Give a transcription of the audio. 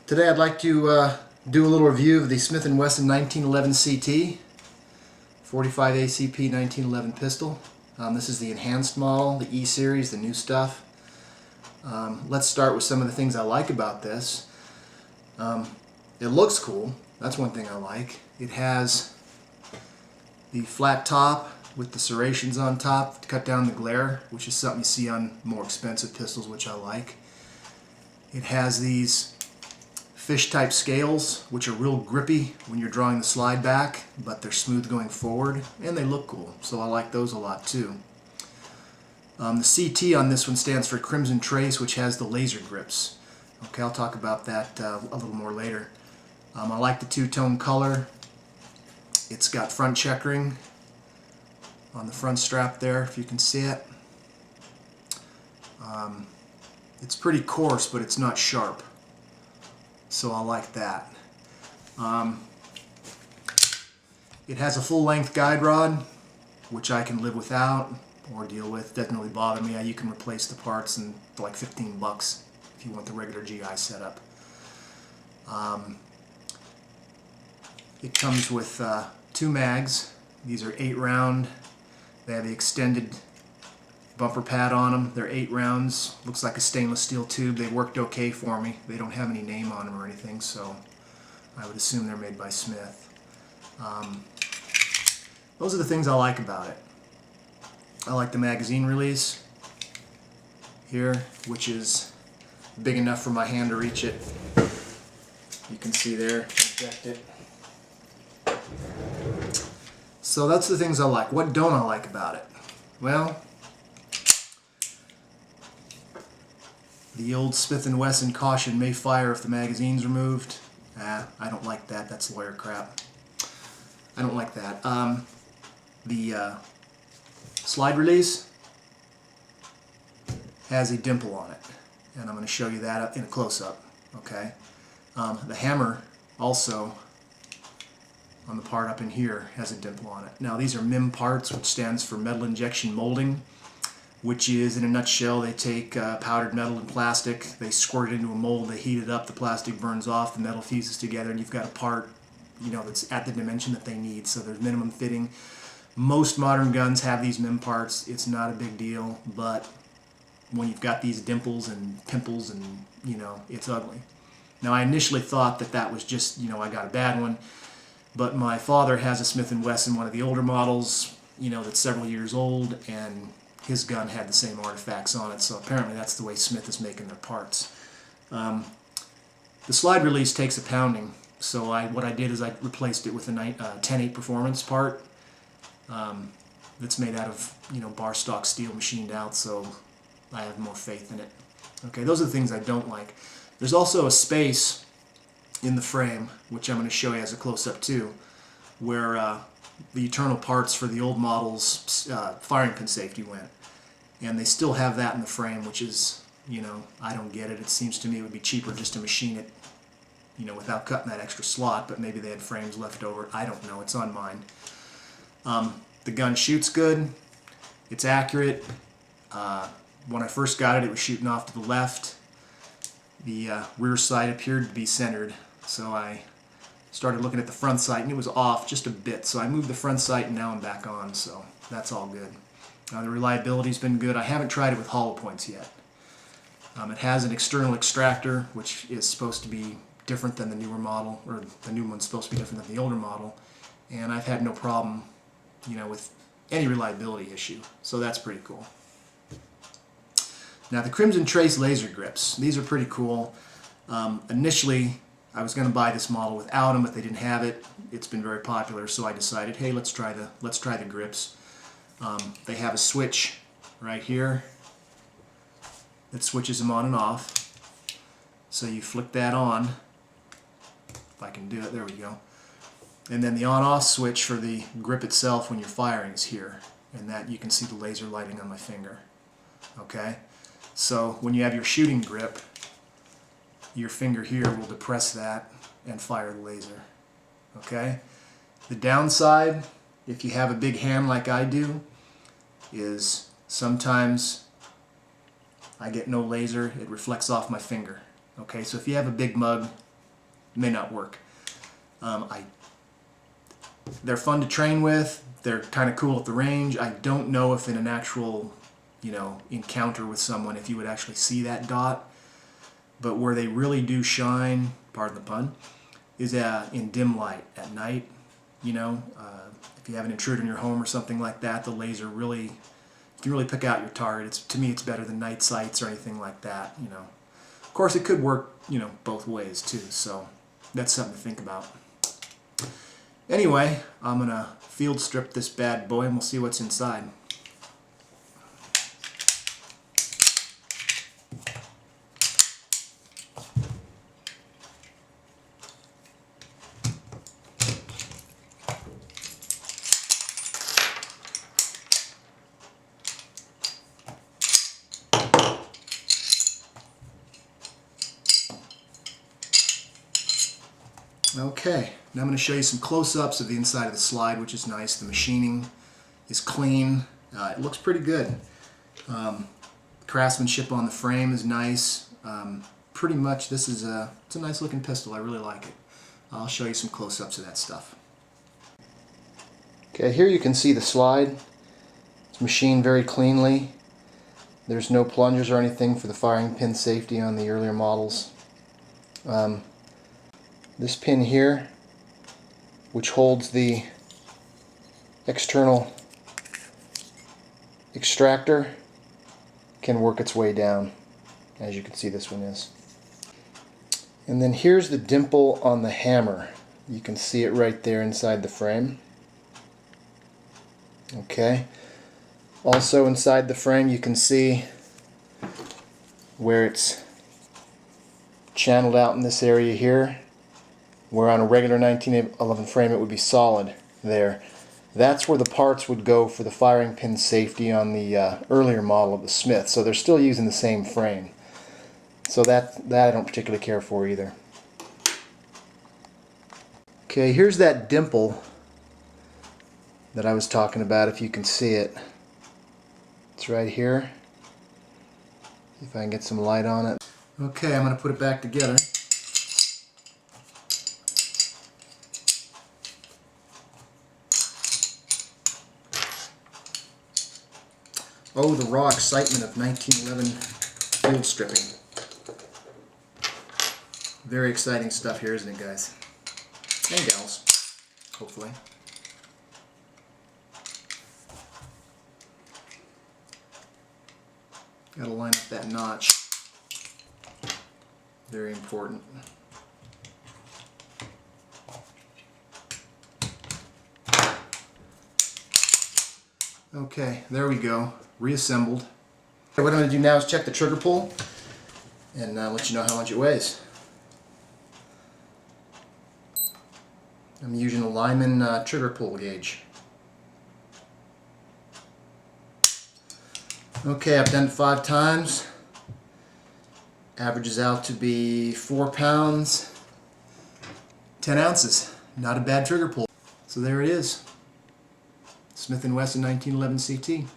Today I'd like to do a little review of the Smith&Wesson 1911 CT 45 ACP 1911 pistol. This is the enhanced model, the E series, the new stuff. Let's start with some of the things I like about this. It looks cool. That's one thing I like. It has the flat top with the serrations on top to cut down the glare, which is something you see on more expensive pistols, which I like. It has these fish type scales, which are real grippy when you're drawing the slide back, but they're smooth going forward, and they look cool, so I like those a lot too. The CT on this one stands for Crimson Trace, which has the laser grips. Okay, I'll talk about that a little more later. I like the two-tone color. It's got front checkering on the front strap there, if you can see it. It's pretty coarse, but it's not sharp, so I like that. It has a full-length guide rod, which I can live without or deal with. Doesn't really bother me. You can replace the parts in like 15 bucks if you want the regular GI setup. It comes with 2 mags. These are 8 round. They have the extended bumper pad on them. They're 8 rounds. Looks like a stainless steel tube. They worked okay for me. They don't have any name on them or anything, so I would assume they're made by Smith. Those are the things I like about it. I like the magazine release here, which is big enough for my hand to reach it. You can see there, eject it. So that's the things I like. What don't I like about it? Well, the old Smith&Wesson caution, may fire if the magazine's removed. I don't like that. That's lawyer crap. I don't like that. The slide release has a dimple on it, and I'm going to show you that in a close-up. Okay. The hammer also on the part up in here has a dimple on it. Now these are MIM parts, which stands for metal injection molding, which is, in a nutshell, they take powdered metal and plastic, they squirt it into a mold, they heat it up, the plastic burns off, the metal fuses together, and you've got a part, you know, that's at the dimension that they need. So there's minimum fitting. Most modern guns have these MIM parts. It's not a big deal, but when you've got these dimples and pimples and, you know, it's ugly. Now I initially thought that that was just, you know, I got a bad one, but my father has a Smith&Wesson, one of the older models, you know, that's several years old, and his gun had the same artifacts on it, so apparently that's the way Smith is making their parts. The slide release takes a pounding, so what I did is I replaced it with a 10-8 performance part that's made out of, you know, bar stock steel machined out, so I have more faith in it. Okay, those are the things I don't like. There's also a space in the frame, which I'm going to show you as a close-up too, where the internal parts for the old model's firing pin safety went. And they still have that in the frame, which is, you know, I don't get it. It seems to me it would be cheaper just to machine it, you know, without cutting that extra slot, but maybe they had frames left over. I don't know. It's on mine. The gun shoots good. It's accurate. When I first got it, it was shooting off to the left. The rear sight appeared to be centered, so I started looking at the front sight, and it was off just a bit. So I moved the front sight, and now I'm back on, so that's all good. The reliability's been good. I haven't tried it with hollow points yet. It has an external extractor, which is supposed to be different than the newer model, or the new one's supposed to be different than the older model, and I've had no problem, you know, with any reliability issue, so that's pretty cool. Now the Crimson Trace laser grips, these are pretty cool. Initially I was going to buy this model without them, but they didn't have it. It's been very popular, so I decided, hey, let's try the grips. They have a switch right here that switches them on and off. So you flick that on, if I can do it, there we go. And then the on-off switch for the grip itself when you're firing is here. And that you can see the laser lighting on my finger. Okay? So when you have your shooting grip, your finger here will depress that and fire the laser. Okay? The downside, if you have a big hand like I do, is sometimes I get no laser, it reflects off my finger. Okay, so if you have a big mug, may not work. They're fun to train with. They're kind of cool at the range. I don't know if in an actual, encounter with someone, if you would actually see that dot. But where they really do shine, pardon the pun, is in dim light at night. If you have an intruder in your home or something like that, the laser really, you can really pick out your target. To me, it's better than night sights or anything like that. Of course, it could work, both ways too. So that's something to think about. Anyway, I'm gonna field strip this bad boy, and we'll see what's inside. Okay, now I'm going to show you some close-ups of the inside of the slide, which is nice. The machining is clean. It looks pretty good. Craftsmanship on the frame is nice. Pretty much this is it's a nice looking pistol. I really like it. I'll show you some close-ups of that stuff. Okay, here you can see the slide. It's machined very cleanly. There's no plungers or anything for the firing pin safety on the earlier models. This pin here, which holds the external extractor, can work its way down, as you can see this one is. And then here's the dimple on the hammer. You can see it right there inside the frame. Okay. Also inside the frame you can see where it's channeled out in this area here, where on a regular 1911 frame it would be solid there. That's where the parts would go for the firing pin safety on the earlier model of the Smith. So they're still using the same frame. So that I don't particularly care for either. Okay, here's that dimple that I was talking about, if you can see it. It's right here. If I can get some light on it. Okay, I'm going to put it back together. Oh, the raw excitement of 1911 field stripping. Very exciting stuff here, isn't it, guys? And gals, hopefully. Gotta line up that notch. Very important. Okay, there we go. Reassembled. What I'm going to do now is check the trigger pull and let you know how much it weighs. I'm using a Lyman trigger pull gauge. Okay, I've done it 5 times. Averages out to be 4 pounds, 10 ounces. Not a bad trigger pull. So there it is. Smith&Wesson 1911 CT.